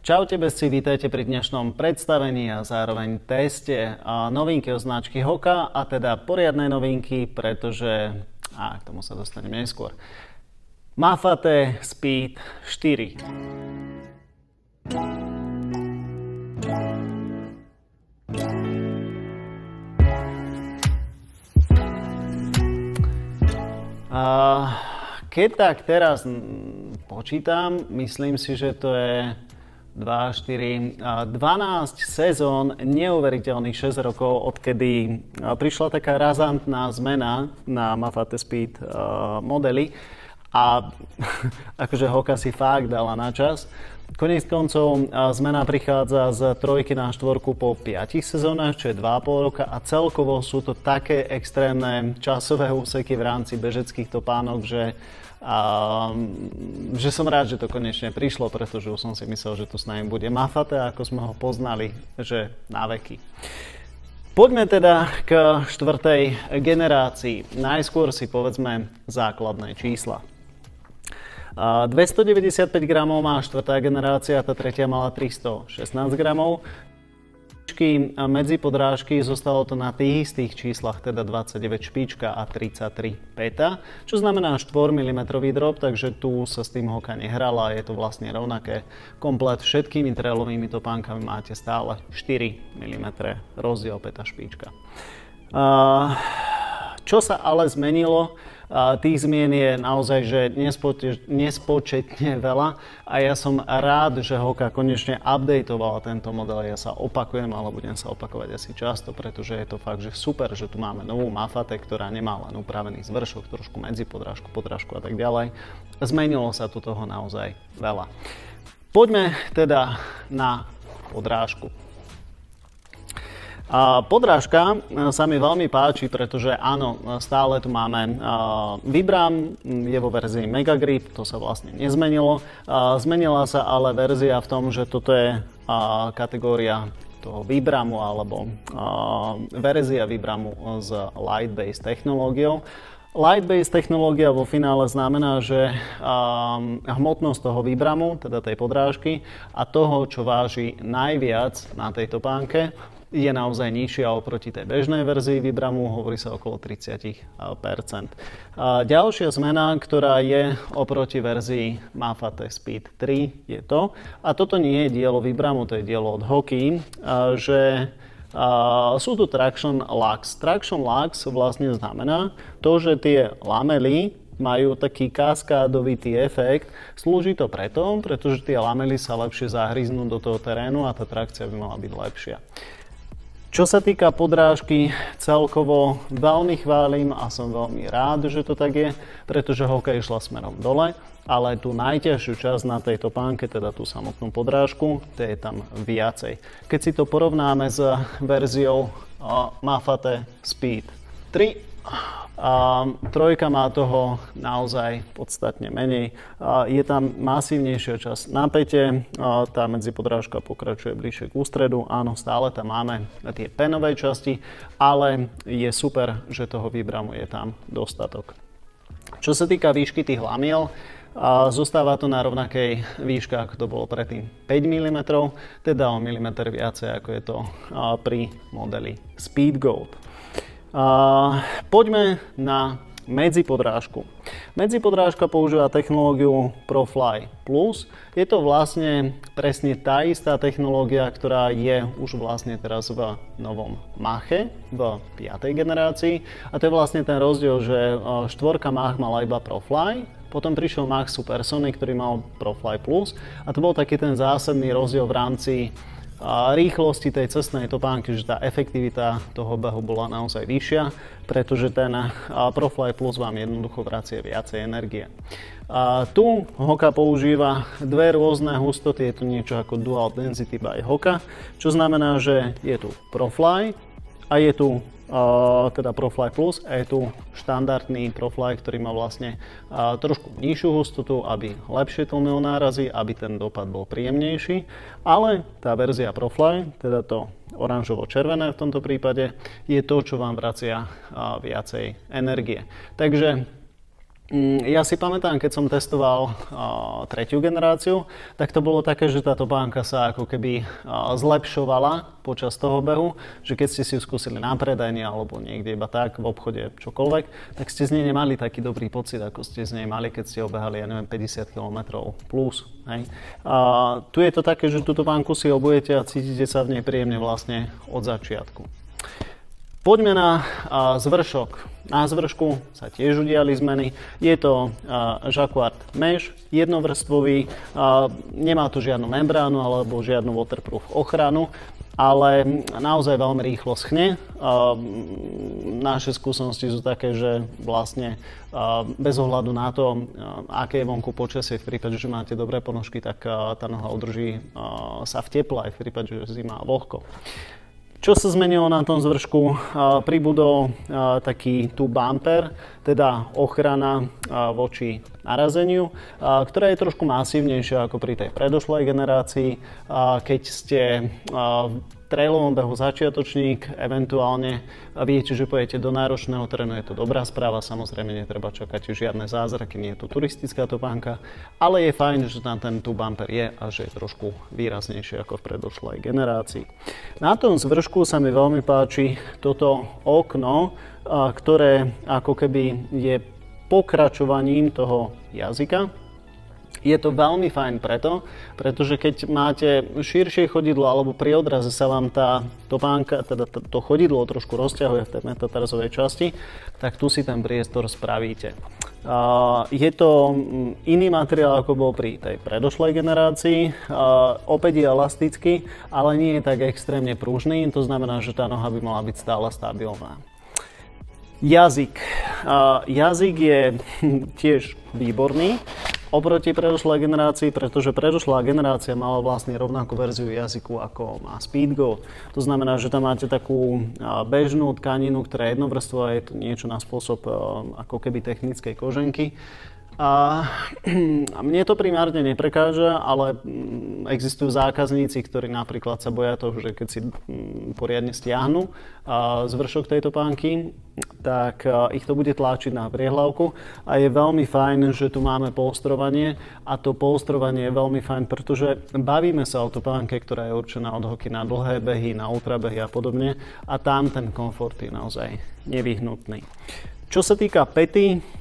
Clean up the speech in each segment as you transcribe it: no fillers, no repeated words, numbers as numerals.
Čaute bezci, vítajte pri dnešnom predstavení a zároveň teste novinky od značky Hoka, a teda poriadne novinky, pretože k tomu sa dostaneme neskôr. Mafate Speed 4. Keď tak teraz počítam, myslím si, že to je 12 sezón, neuveriteľných 6 rokov, odkedy prišla taká razantná zmena na Mafate Speed modely a akože Hoka si fakt dala na čas. Koniec koncov zmena prichádza z 3 na 4 po 5 sezónach, čo je 2,5 roka, a celkovo sú to také extrémne časové úseky v rámci bežeckých topánok, že som rád, že to konečne prišlo, pretože už som si myslel, že tu s nami bude Mafate, ako sme ho poznali, že na veky. Poďme teda k 4. generácii. Najskôr si povedzme základné čísla. 295 gramov má 4. generácia, tá 3. mala 316 gramov. Medzi podrážky zostalo to na tých istých číslach, teda 29 špička a 33 peta, čo znamená 4 mm drop, takže tu sa s tým Hoka nehrala, je to vlastne rovnaké. Komplet všetkými trailovými topánkami máte stále 4 mm rozdiel peta špička. Čo sa ale zmenilo? Tých zmien je naozaj že nespočetne veľa a ja som rád, že Hoka konečne updateovala tento model. Ja sa opakujem, ale budem sa opakovať asi často, pretože je to fakt, že super, že tu máme novú Mafate, ktorá nemá len upravený zvršok, trošku medzipodrážku, podrážku a tak ďalej. Zmenilo sa tu toho naozaj veľa. Poďme teda na podrážku. Podrážka sa mi veľmi páči, pretože áno, stále tu máme Vibram, je vo verzii Mega Grip, to sa vlastne nezmenilo. Zmenila sa ale verzia v tom, že toto je kategória toho Vibramu alebo verzia Vibramu s Light-based technológiou. Light-based technológia vo finále znamená, že hmotnosť toho Vibramu, teda tej podrážky, a toho, čo váži najviac na tej topánke, je naozaj nižšia oproti tej bežnej verzii Vibramu, hovorí sa okolo 30%. Ďalšia zmena, ktorá je oproti verzii Mafate Speed 3, je to, a toto nie je dielo Vibramu, to je dielo od Hoky, že sú tu Traction Lux. Traction Lux vlastne znamená to, že tie lamely majú taký kaskádovitý efekt. Slúži to pretože tie lamely sa lepšie zahryznú do toho terénu a tá trakcia by mala byť lepšia. Čo sa týka podrážky, celkovo veľmi chválim a som veľmi rád, že to tak je, pretože Hoka išla smerom dole, ale tú najťažšiu časť na tej topánke, teda tú samotnú podrážku, to je tam viacej. Keď si to porovnáme s verziou Mafate Speed 3, trojka má toho naozaj podstatne menej. Je tam masívnejšia časť na pete, tá medzipodrážka pokračuje bližšie k ústredu. Áno, stále tam máme tie penové časti, ale je super, že toho Vibramu je tam dostatok. Čo sa týka výšky tých lamiel, zostáva to na rovnakej výške, ako to bolo predtým, 5 mm, teda o milimeter viacej, ako je to pri modeli Speed Gold. Poďme na medzipodrážku. Medzipodrážka používa technológiu ProFly Plus. Je to vlastne presne tá istá technológia, ktorá je už vlastne teraz v novom Mache, v 5. generácii. A to je vlastne ten rozdiel, že 4 Mach mala iba ProFly, potom prišiel Mach Supersonic, ktorý mal ProFly Plus, a to bol taký ten zásadný rozdiel v rámci rýchlosti tej cestnej topánky, že tá efektivita toho behu bola naozaj vyššia, pretože ten ProFly Plus vám jednoducho vracie viacej energie. Tu Hoka používa dve rôzne hustoty, je to niečo ako Dual Density by Hoka, čo znamená, že je tu ProFly a je tu teda ProFly Plus a je tu štandardný ProFly, ktorý má vlastne trošku nižšiu hustotu, aby lepšie tlmil nárazy, aby ten dopad bol príjemnejší, ale tá verzia ProFly, teda to oranžovo-červené v tomto prípade, je to, čo vám vracia viacej energie. Takže Ja si pamätám, keď som testoval tretiu generáciu, tak to bolo také, že tá topánka sa ako keby zlepšovala počas toho behu, že keď ste si ju skúsili na predajni alebo niekde iba tak v obchode čokoľvek, tak ste z nej nemali taký dobrý pocit, ako ste z nej mali, keď ste obehali, ja neviem, 50 km plus. Hej. Tu je to také, že tú topánku si obujete a cítite sa v nej príjemne vlastne od začiatku. Poďme na zvršok. Na zvršku sa tiež udiali zmeny. Je to Jacquard Mesh, jednovrstvový, nemá to žiadnu membránu alebo žiadnu waterproof ochranu, ale naozaj veľmi rýchlo schne. Naše skúsenosti sú také, že vlastne bez ohľadu na to, aké je vonku počasie, v prípade, že máte dobré ponožky, tak tá noha udrží sa v teple, aj v prípade, že zima vlhko. Čo sa zmenilo na tom zvršku? Pribudol taký tu bumper, teda ochrana voči narazeniu, ktorá je trošku masívnejšia ako pri tej predošlej generácii. Keď ste v trailovom behu začiatočník, eventuálne viete, že pojete do náročného terénu, je to dobrá správa, samozrejme netreba čakať žiadne zázraky, nie je to turistická topánka, ale je fajn, že tam ten tu bumper je a že je trošku výraznejšie ako v predošlej generácii. Na tom zvršku sa mi veľmi páči toto okno, ktoré ako keby je pokračovaním toho jazyka. Je to veľmi fajn pretože keď máte širšie chodidlo alebo pri odraze sa vám tá topánka, teda to chodidlo trošku rozťahuje v tej metatarsovej časti, tak tu si ten priestor spravíte. Je to iný materiál, ako bol pri tej predošlej generácii. Opäť je elastický, ale nie je tak extrémne pružný, to znamená, že tá noha by mala byť stále stabilná. Jazyk. Jazyk je tiež výborný oproti predošlej generácii, pretože predošlá generácia mala vlastne rovnakú verziu jazyku, ako má Speedgoat. To znamená, že tam máte takú bežnú tkaninu, ktorá je jednovrstvová, je to niečo na spôsob ako keby technickej koženky. A mne to primárne neprekáža, ale existujú zákazníci, ktorí napríklad sa boja toho, že keď si poriadne stiahnu zvršok tejto topánky, tak ich to bude tlačiť na priehlavku a je veľmi fajn, že tu máme polstrovanie a to polstrovanie je veľmi fajn, pretože bavíme sa o topánke, ktorá je určená od hoky na dlhé behy, na ultrabehy a podobne a tam ten komfort je naozaj nevyhnutný. Čo sa týka päty,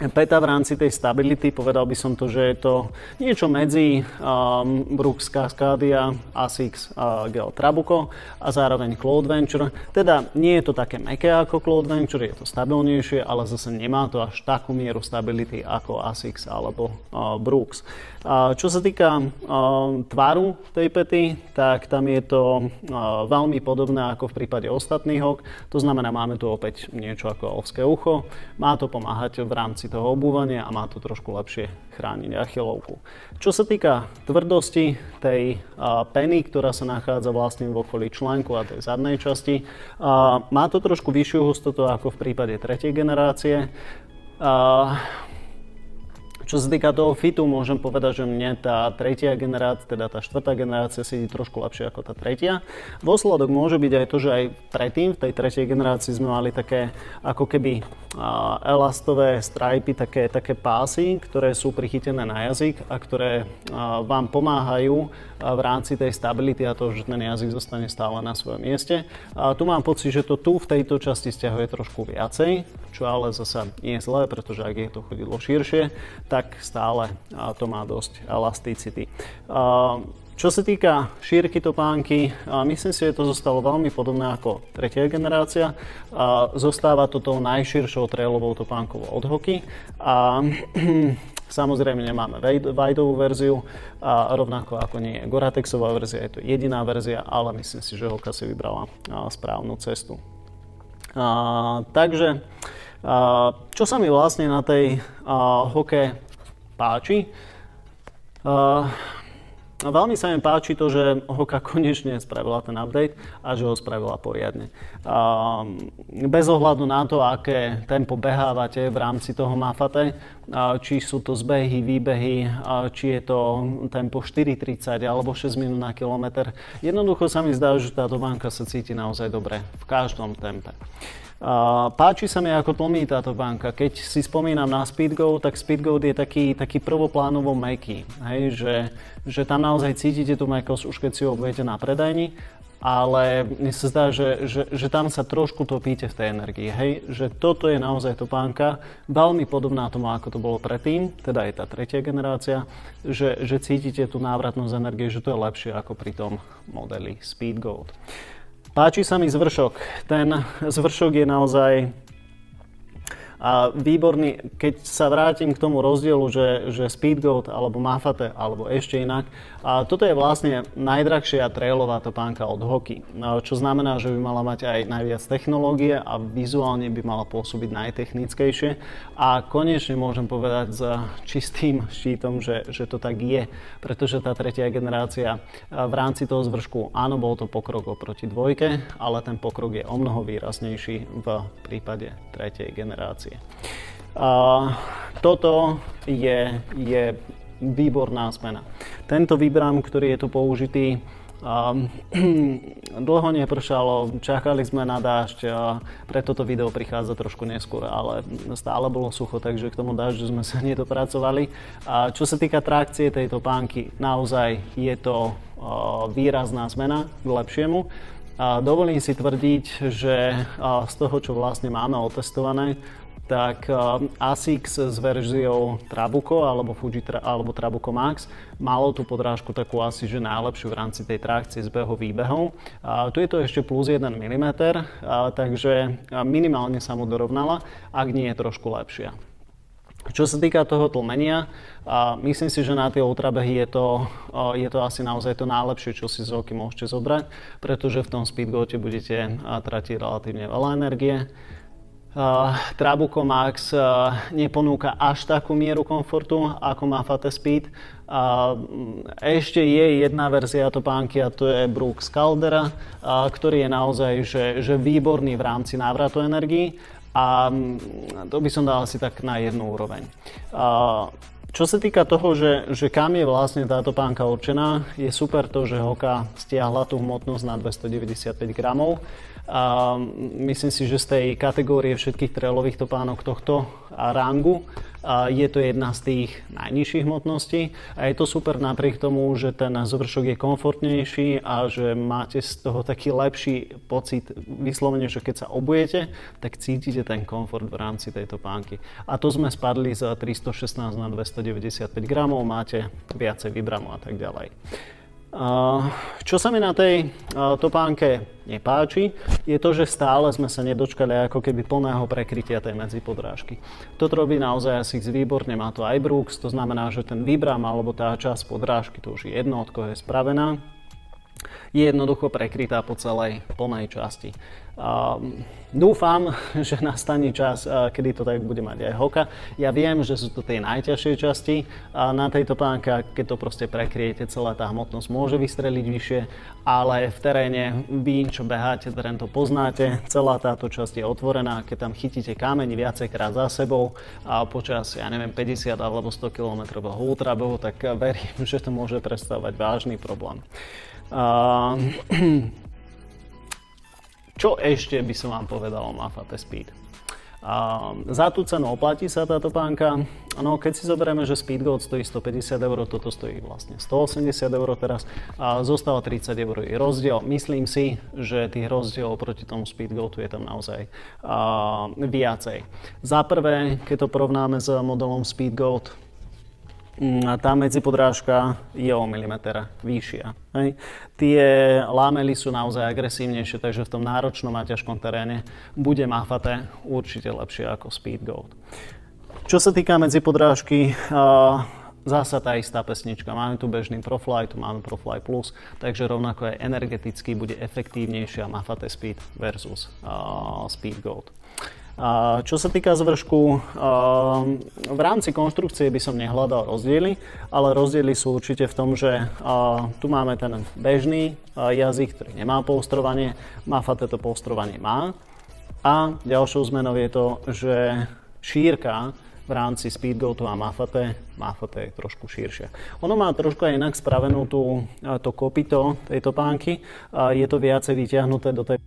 päta v rámci tej stability, povedal by som to, že je to niečo medzi Brooks Cascadia, Asics Gel Trabuco a zároveň Cloud Venture. Teda nie je to také mäkké ako Cloud Venture, je to stabilnejšie, ale zase nemá to až takú mieru stability ako Asics alebo Brooks. Čo sa týka tvaru tej päty, tak tam je to veľmi podobné ako v prípade ostatných hok. To znamená, máme tu opäť niečo ako ovské ucho. Má to pomáhať v rámci toho obúvania a má to trošku lepšie chrániť achilovku. Čo sa týka tvrdosti tej peny, ktorá sa nachádza vlastne v okolí článku a tej zadnej časti, má to trošku vyššiu hustotu ako v prípade tretej generácie. Čo sa týka toho fitu, môžem povedať, že mne tá tretia generácia, teda tá štvrtá generácia sedí trošku lepšie ako tá tretia. Dôsledok môže byť aj to, že aj predtým, v tej tretej generácii sme mali také ako keby elastové strajpy, také pásy, ktoré sú prichytené na jazyk a ktoré vám pomáhajú v rámci tej stability a toho, že ten jazyk zostane stále na svojom mieste. Tu mám pocit, že to tu v tejto časti stiahuje trošku viacej, čo ale zasa nie je zlé, pretože ak je to chodidlo širšie, tak stále to má dosť elasticity. Čo sa týka šírky topánky, myslím si, že to zostalo veľmi podobné ako tretia generácia. Zostáva to tou najširšou trailovou topánkou od Hoky. Samozrejme nemáme wideovú verziu, rovnako ako nie je Gore-Texová verzia, je to jediná verzia, ale myslím si, že Hoka si vybrala správnu cestu. Takže, čo sa mi vlastne na tej Hoke páči? Veľmi sa mi páči to, že Hoka konečne spravila ten update a že ho spravila poriadne. Bez ohľadu na to, aké tempo behávate v rámci toho Mafate, či sú to zbehy, výbehy, či je to tempo 4:30 alebo 6 minút na kilometr. Jednoducho sa mi zdá, že táto banka sa cíti naozaj dobre v každom tempe. Páči sa mi, ako tlmí táto banka. Keď si spomínam na Speedgoat, tak Speedgoat je taký prvoplánovo mäkký. Hej, že tam naozaj cítite tú mäkkosť, už keď si ho budete na predajni, ale mne sa zdá, že tam sa trošku topíte v tej energii. Hej, že toto je naozaj topánka, veľmi podobná tomu, ako to bolo predtým, teda je tá tretia generácia, že cítite tú návratnosť energie, že to je lepšie ako pri tom modeli Speedgoat. Páči sa mi zvršok. Ten zvršok je naozaj výborný. Keď sa vrátim k tomu rozdielu, že Speedgoat alebo Mafate alebo ešte inak, toto je vlastne najdrahšia trailová topánka od Hoki, čo znamená, že by mala mať aj najviac technológie a vizuálne by mala pôsobiť najtechnickejšie. A konečne môžem povedať s čistým štítom, že to tak je, pretože tá tretia generácia v rámci toho zvršku, áno, bol to pokrok oproti dvojke, ale ten pokrok je omnoho výraznejší v prípade tretej generácie. Toto je výborná zmena. Tento výbram, ktorý je tu použitý, dlho nepršalo, čakali sme na dážď, preto to video prichádza trošku neskôr, ale stále bolo sucho, takže k tomu dážďu sme sa nedopracovali. Čo sa týka trakcie tejto pánky, naozaj je to výrazná zmena k lepšiemu. Dovolím si tvrdiť, že z toho, čo vlastne máme otestované, tak ASICS s verziou Trabuco alebo Trabuco Max malo tú podrážku takú asi že najlepšiu v rámci tej trakcie s behov výbehov. Tu je to ešte plus 1 mm, takže minimálne sa mu dorovnala, ak nie je trošku lepšia. Čo sa týka toho tlmenia, myslím si, že na tie ultrabehy je to asi naozaj to najlepšie, čo si z Hoki môžete zobrať, pretože v tom Speedgoate budete tratiť relatívne veľa energie. Trabuco Max neponúka až takú mieru komfortu, ako Mafate Speed. Ešte je jedna verzia topánky a to je Brooks Caldera, ktorý je naozaj že výborný v rámci návratu energií a to by som dal asi tak na jednu úroveň. Čo sa týka toho, že kam je vlastne táto pánka určená, je super to, že Hoka stiahla tú hmotnosť na 295 gramov. Myslím si, že z tej kategórie všetkých trailových topánok tohto rangu je to jedna z tých najnižších hmotností a je to super napriek tomu, že ten zvršok je komfortnejší a že máte z toho taký lepší pocit vyslovene, že keď sa obujete, tak cítite ten komfort v rámci tejto pánky. A to sme spadli z 316 na 295 gramov, máte viacej výbramov a tak ďalej. Čo sa mi na tej topánke nepáči, je to, že stále sme sa nedočkali ako keby plného prekrytia tej medzipodrážky. Toto robí naozaj ASICS výborne, má to aj Brooks, to znamená, že ten výbram alebo tá časť podrážky, to už je jedno, od koho je spravená, je jednoducho prekrytá po celej plnej časti. Dúfam, že nastane čas, kedy to tak bude mať aj Hoka. Ja viem, že sú to tie najťažšie časti na tejto pánke, keď to proste prekryjete, celá tá hmotnosť môže vystreliť vyššie, ale v teréne vy, čo beháte, terén to poznáte, celá táto časť je otvorená, keď tam chytíte kameň viacejkrát za sebou a počas, ja neviem, 50 alebo 100 km ultrabehu, tak verím, že to môže predstavovať vážny problém. Čo ešte by som vám povedal o Mafate Speed? Za tú cenu oplatí sa táto pánka. No, keď si zoberieme, že Speedgoat stojí 150 €, toto stojí vlastne 180 € teraz, zostáva 30 € je rozdiel. Myslím si, že tých rozdielov proti tomu Speedgoatu je tam naozaj viacej. Za prvé, keď to porovnáme s modelom Speedgoat, tá medzipodrážka je o milimeter vyššia. Hej. Tie lámely sú naozaj agresívnejšie, takže v tom náročnom a ťažkom teréne bude Mafate určite lepšie ako Speedgoat. Čo sa týka medzipodrážky, zasa tá istá pesnička. Máme tu bežný ProFly, tu máme ProFly Plus, takže rovnako aj energeticky bude efektívnejšia Mafate Speed versus Speedgoat. Čo sa týka zvršku, v rámci konštrukcie by som nehľadal rozdiely, ale rozdiely sú určite v tom, že tu máme ten bežný jazyk, ktorý nemá polstrovanie, Mafate to polstrovanie má. A ďalšou zmenou je to, že šírka v v rámci Speedgoatu a Mafate. Mafate je trošku širšia. Ono má trošku aj inak spravenú to kopyto tej topánky. Je to viacej vyťahnuté do tej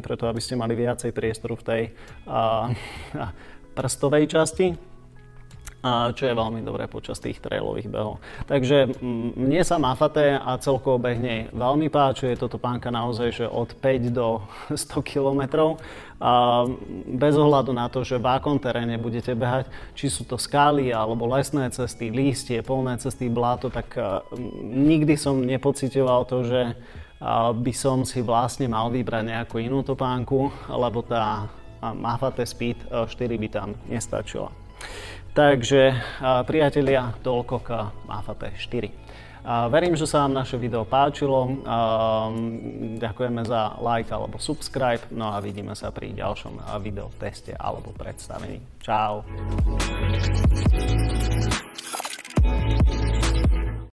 preto, aby ste mali viacej priestoru v tej prstovej časti, čo je veľmi dobré počas tých trailových behov. Takže mne sa Mafate a celkovo beh nej veľmi páči. Je to topánka naozaj, že od 5 do 100 km. Bez ohľadu na to, že v akom teréne budete behať, či sú to skály alebo lesné cesty, lístie, polné cesty, bláto, tak nikdy som nepociťoval to, že by som si vlastne mal vybrať nejakú inú topánku, lebo tá Mafate Speed 4 by tam nestačila. Takže priatelia, toľko k Mafate 4. Verím, že sa vám naše video páčilo. Ďakujeme za like alebo subscribe. No a vidíme sa pri ďalšom video teste alebo predstavení. Čau.